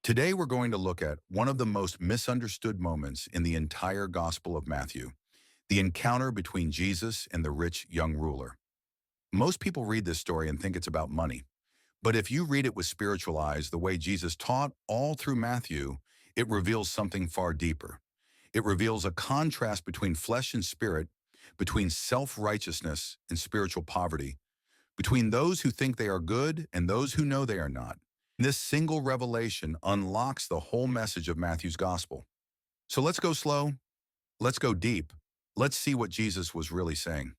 Today, we're going to look at one of the most misunderstood moments in the entire Gospel of Matthew, the encounter between Jesus and the rich young ruler. Most people read this story and think it's about money. But if you read it with spiritual eyes, the way Jesus taught all through Matthew, it reveals something far deeper. It reveals a contrast between flesh and spirit, between self-righteousness and spiritual poverty, between those who think they are good and those who know they are not. This single revelation unlocks the whole message of Matthew's gospel. So let's go slow. Let's go deep. Let's see what Jesus was really saying.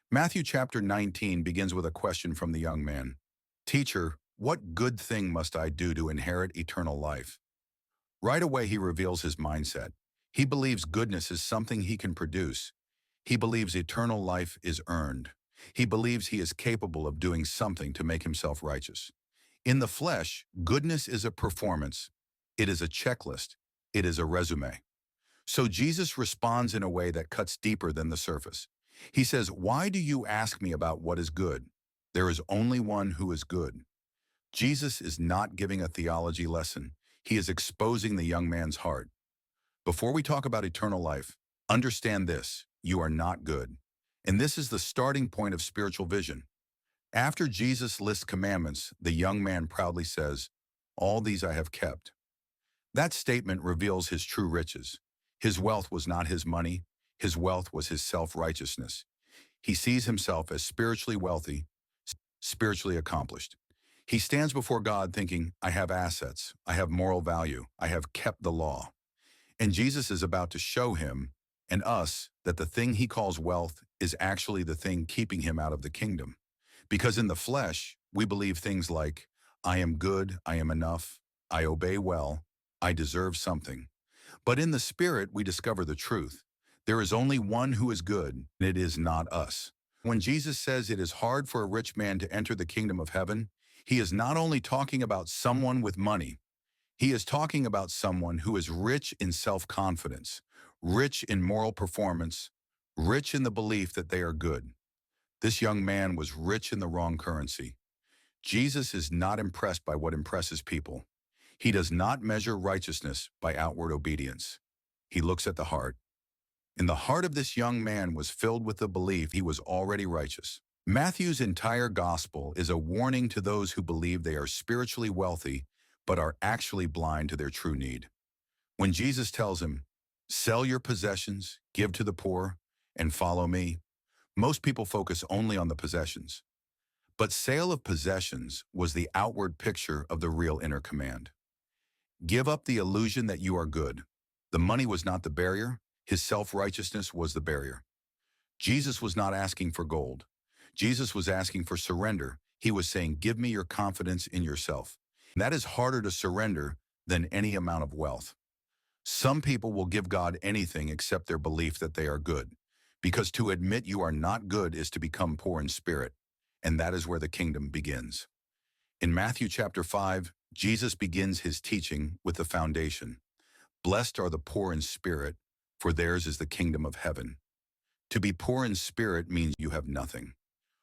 Matthew chapter 19 begins with a question from the young man. Teacher, what good thing must I do to inherit eternal life? Right away, he reveals his mindset. He believes goodness is something he can produce. He believes eternal life is earned. He believes he is capable of doing something to make himself righteous. In the flesh, goodness is a performance. It is a checklist. It is a resume. So Jesus responds in a way that cuts deeper than the surface. He says, "Why do you ask me about what is good? There is only one who is good." Jesus is not giving a theology lesson. He is exposing the young man's heart. Before we talk about eternal life, understand this: you are not good. And this is the starting point of spiritual vision. After Jesus lists commandments, the young man proudly says, "All these I have kept." That statement reveals his true riches. His wealth was not his money. His wealth was his self-righteousness. He sees himself as spiritually wealthy, spiritually accomplished. He stands before God thinking, "I have assets. I have moral value. I have kept the law." And Jesus is about to show him and us that the thing he calls wealth is actually the thing keeping him out of the kingdom. Because in the flesh, we believe things like, "I am good, I am enough, I obey well, I deserve something." But in the spirit, we discover the truth. There is only one who is good, and it is not us. When Jesus says it is hard for a rich man to enter the kingdom of heaven, he is not only talking about someone with money, he is talking about someone who is rich in self-confidence, rich in moral performance, rich in the belief that they are good. This young man was rich in the wrong currency. Jesus is not impressed by what impresses people. He does not measure righteousness by outward obedience. He looks at the heart. And the heart of this young man was filled with the belief he was already righteous. Matthew's entire gospel is a warning to those who believe they are spiritually wealthy but are actually blind to their true need. When Jesus tells him, "Sell your possessions, give to the poor, and follow me," most people focus only on the possessions. But sale of possessions was the outward picture of the real inner command. Give up the illusion that you are good. The money was not the barrier. His self-righteousness was the barrier. Jesus was not asking for gold. Jesus was asking for surrender. He was saying, "Give me your confidence in yourself." And that is harder to surrender than any amount of wealth. Some people will give God anything except their belief that they are good, because to admit you are not good is to become poor in spirit, and that is where the kingdom begins. In Matthew chapter 5, Jesus begins his teaching with the foundation. Blessed are the poor in spirit, for theirs is the kingdom of heaven. To be poor in spirit means you have nothing.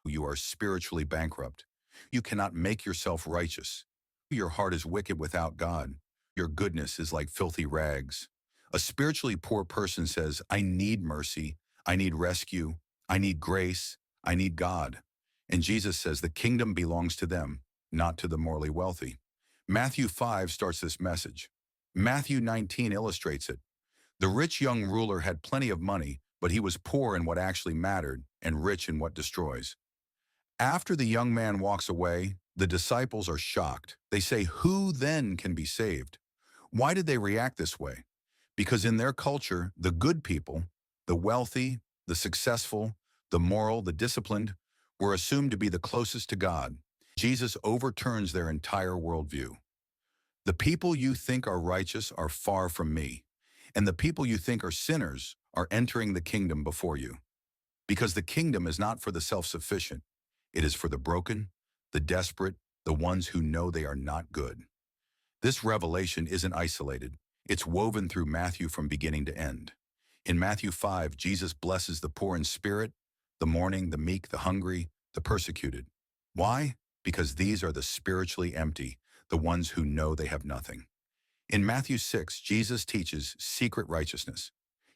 You are spiritually bankrupt. You cannot make yourself righteous. Your heart is wicked without God. Your goodness is like filthy rags. A spiritually poor person says, "I need mercy. I need rescue. I need grace. I need God." And Jesus says the kingdom belongs to them, not to the morally wealthy. Matthew 5 starts this message. Matthew 19 illustrates it. The rich young ruler had plenty of money, but he was poor in what actually mattered and rich in what destroys. After the young man walks away, the disciples are shocked. They say, "Who then can be saved?" Why did they react this way? Because in their culture, the good people, the wealthy, the successful, the moral, the disciplined, were assumed to be the closest to God. Jesus overturns their entire worldview. The people you think are righteous are far from me, and the people you think are sinners are entering the kingdom before you. Because the kingdom is not for the self-sufficient. It is for the broken, the desperate, the ones who know they are not good. This revelation isn't isolated. It's woven through Matthew from beginning to end. In Matthew 5, Jesus blesses the poor in spirit, the mourning, the meek, the hungry, the persecuted. Why? Because these are the spiritually empty, the ones who know they have nothing. In Matthew 6, Jesus teaches secret righteousness.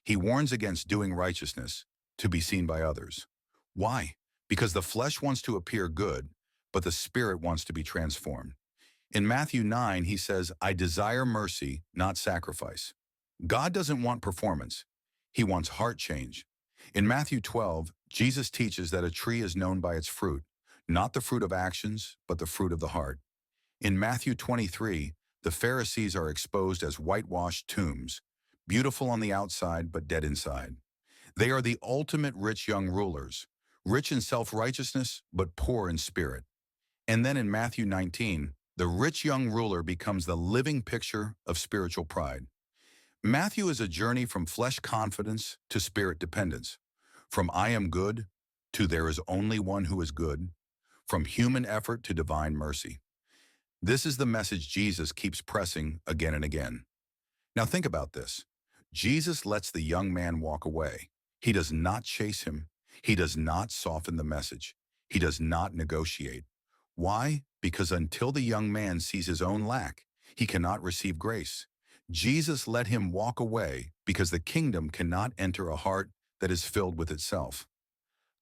He warns against doing righteousness to be seen by others. Why? Because the flesh wants to appear good, but the spirit wants to be transformed. In Matthew 9, he says, I desire mercy, not sacrifice. God doesn't want performance. He wants heart change. In Matthew 12, Jesus teaches that a tree is known by its fruit, not the fruit of actions, but the fruit of the heart. In Matthew 23, the Pharisees are exposed as whitewashed tombs, beautiful on the outside but dead inside. They are the ultimate rich young rulers, rich in self-righteousness but poor in spirit. And then in Matthew 19, the rich young ruler becomes the living picture of spiritual pride. Matthew is a journey from flesh confidence to spirit dependence, from I am good to there is only one who is good, from human effort to divine mercy. This is the message Jesus keeps pressing again and again. Now think about this. Jesus lets the young man walk away. He does not chase him. He does not soften the message. He does not negotiate. Why? Because until the young man sees his own lack, he cannot receive grace. Jesus let him walk away because the kingdom cannot enter a heart that is filled with itself.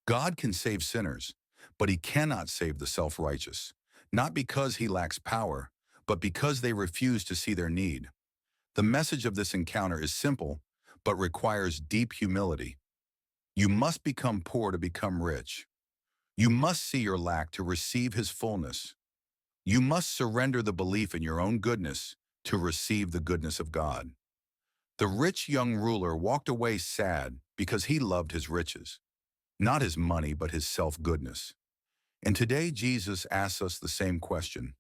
God can save sinners, but he cannot save the self-righteous, not because he lacks power, but because they refuse to see their need. The message of this encounter is simple, but requires deep humility. You must become poor to become rich. You must see your lack to receive his fullness. You must surrender the belief in your own goodness to receive the goodness of God. The rich young ruler walked away sad because he loved his riches, not his money, but his self-goodness. And today Jesus asks us the same question.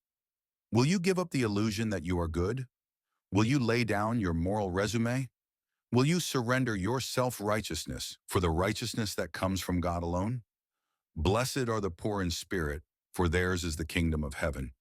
Will you give up the illusion that you are good? Will you lay down your moral resume? Will you surrender your self-righteousness for the righteousness that comes from God alone? Blessed are the poor in spirit, for theirs is the kingdom of heaven.